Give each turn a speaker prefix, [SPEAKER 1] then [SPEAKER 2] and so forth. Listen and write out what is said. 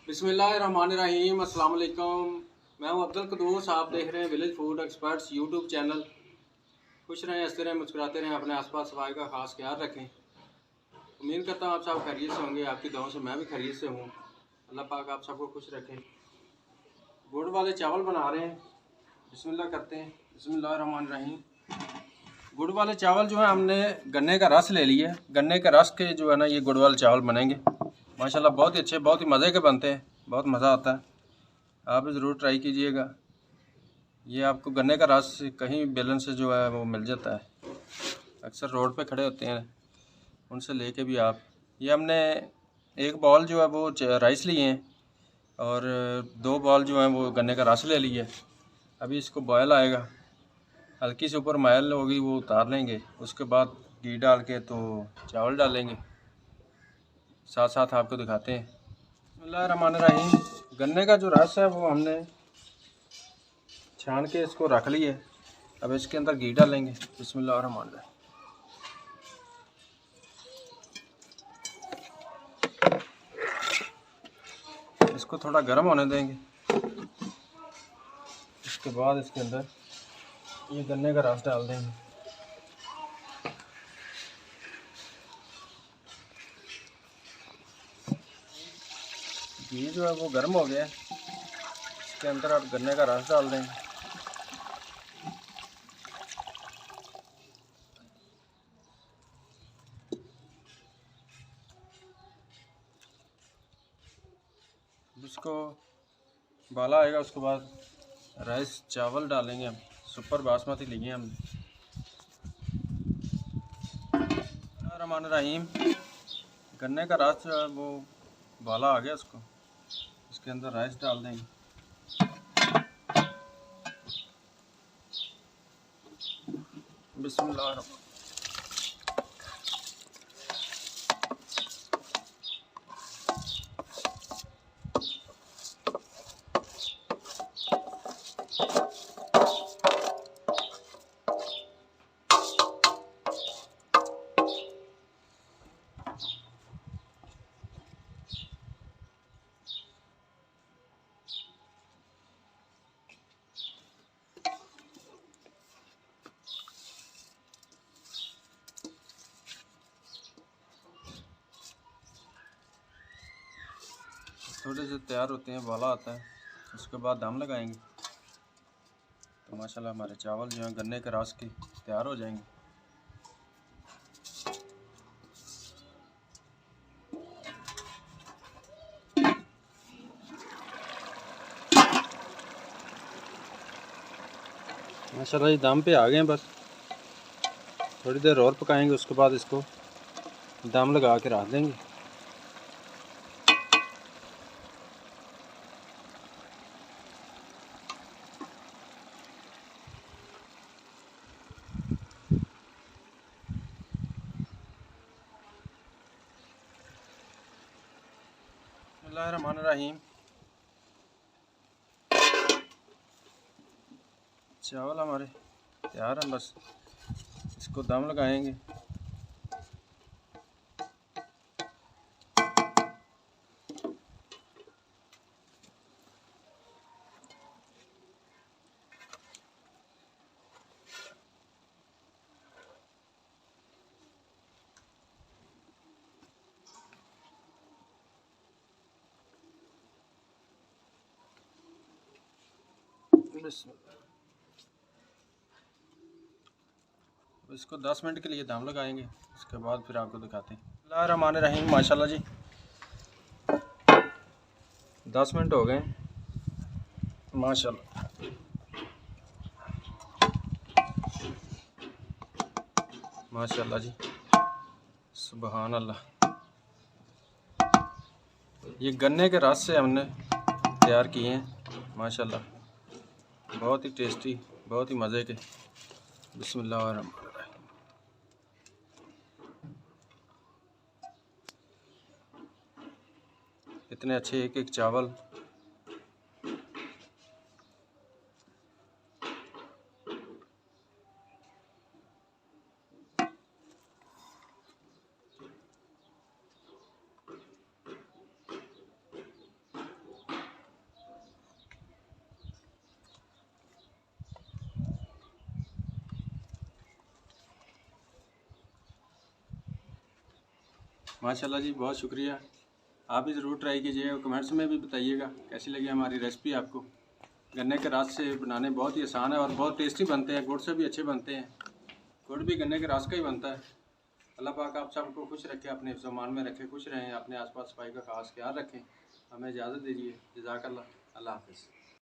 [SPEAKER 1] बिस्मिल्लाहिर्रहमानिर्रहीम। अस्सलाम वालेकुम। मैं हूं अब्दुल कदूस। आप देख रहे हैं village food experts YouTube channel. खुश रहें, हंसते रहें, मुस्कुराते रहें, अपने आसपास सफाई का खास ख्याल रखें। उम्मीद करता हूं आप सब खैरियत से होंगे। आपकी दुआओं से मैं भी खैरियत से हूं। अल्लाह पाक आप सबको खुश रखे। गुड़ वाले चावल बना रहे हैं। बिस्मिल्लाह करते हैं। बिस्मिल्लाहिर्रहमानिर्रहीम। गुड़ वाले चावल जो है हमने गन्ने का रस ले लिया। गन्ने के रस के जो है ना ये गुड़ वाले चावल बनेंगे। माशाल्लाह बहुत ही अच्छे, बहुत ही मज़े के बनते हैं, बहुत मज़ा आता है। आप भी ज़रूर ट्राई कीजिएगा। ये आपको गन्ने का रस कहीं बेलन से जो है वो मिल जाता है, अक्सर रोड पे खड़े होते हैं, उनसे लेके भी आप। ये हमने एक बॉल जो है वो राइस लिए हैं और 2 बॉल जो है वो गन्ने का रस ले लिए। अभी इसको बॉयल आएगा, हल्की से ऊपर मैल होगी वो उतार लेंगे। उसके बाद घी डाल के तो चावल डालेंगे। साथ साथ आपको दिखाते हैं। बिस्मिल्लाहिर्रहमानिर्रहीम। गन्ने का जो रस है वो हमने छान के इसको रख लिए। अब इसके अंदर घी डालेंगे। बिस्मिल्लाहिर्रहमानिर्रहीम। इसको थोड़ा गर्म होने देंगे। इसके बाद इसके अंदर ये गन्ने का रस डाल देंगे। घी जो है वो गर्म हो गया है। इसके अंदर आप गन्ने का रस डाल देंगे। इसको बाला आएगा, उसके बाद राइस चावल डालेंगे हम। सुपर बासमती लिए हमने। बिस्मिल्लाहिर्रहमानिर्रहीम। गन्ने का रस जो है वो बाला आ गया, उसको इसके अंदर राइस डाल देंगे। बिस्मिल्लाहिर्रहमानिर्रहीम। थोड़े से तैयार होते हैं, बाला आता है, उसके बाद दम लगाएंगे तो माशाल्लाह हमारे चावल जो हैं गन्ने के रस के तैयार हो जाएंगे। माशाल्लाह ये दम पे आ गए हैं। बस थोड़ी देर और पकाएंगे, उसके बाद इसको दम लगा के रख देंगे। बिस्मिल्लाहिर्रहमानिर्रहीम। चावल हमारे तैयार हैं, बस इसको दम लगाएंगे। इसको 10 मिनट के लिए दम लगाएंगे, उसके बाद फिर आपको दिखाते हैं। बिस्मिल्लाहिर्रहमानिर्रहीम। माशाल्लाह जी 10 मिनट हो गए माशाल्लाह। माशाल्लाह जी, सुभान अल्लाह। ये गन्ने के रस से हमने तैयार किए हैं माशाल्लाह, बहुत ही टेस्टी, बहुत ही मज़े के। बिस्मिल्लाहिर्रहमानिर्रहीम। इतने अच्छे एक एक चावल। माशाल्लाह जी, बहुत शुक्रिया। आप भी ज़रूर ट्राई कीजिएगा, कमेंट्स में भी बताइएगा कैसी लगी हमारी रेसिपी आपको। गन्ने के रस से बनाने बहुत ही आसान है और बहुत टेस्टी बनते हैं, गुड़ से भी अच्छे बनते हैं। गुड़ भी गन्ने के रस का ही बनता है। अल्लाह पाक आप सबको खुश रखे, अपने हिफ्ज़-ओ-मान में रखे, खुश रहें, अपने आस पास सफाई का खास ख्याल रखें। हमें इजाज़त दीजिए। जज़ाकल्लाह। अल्लाह हाफ़िज़।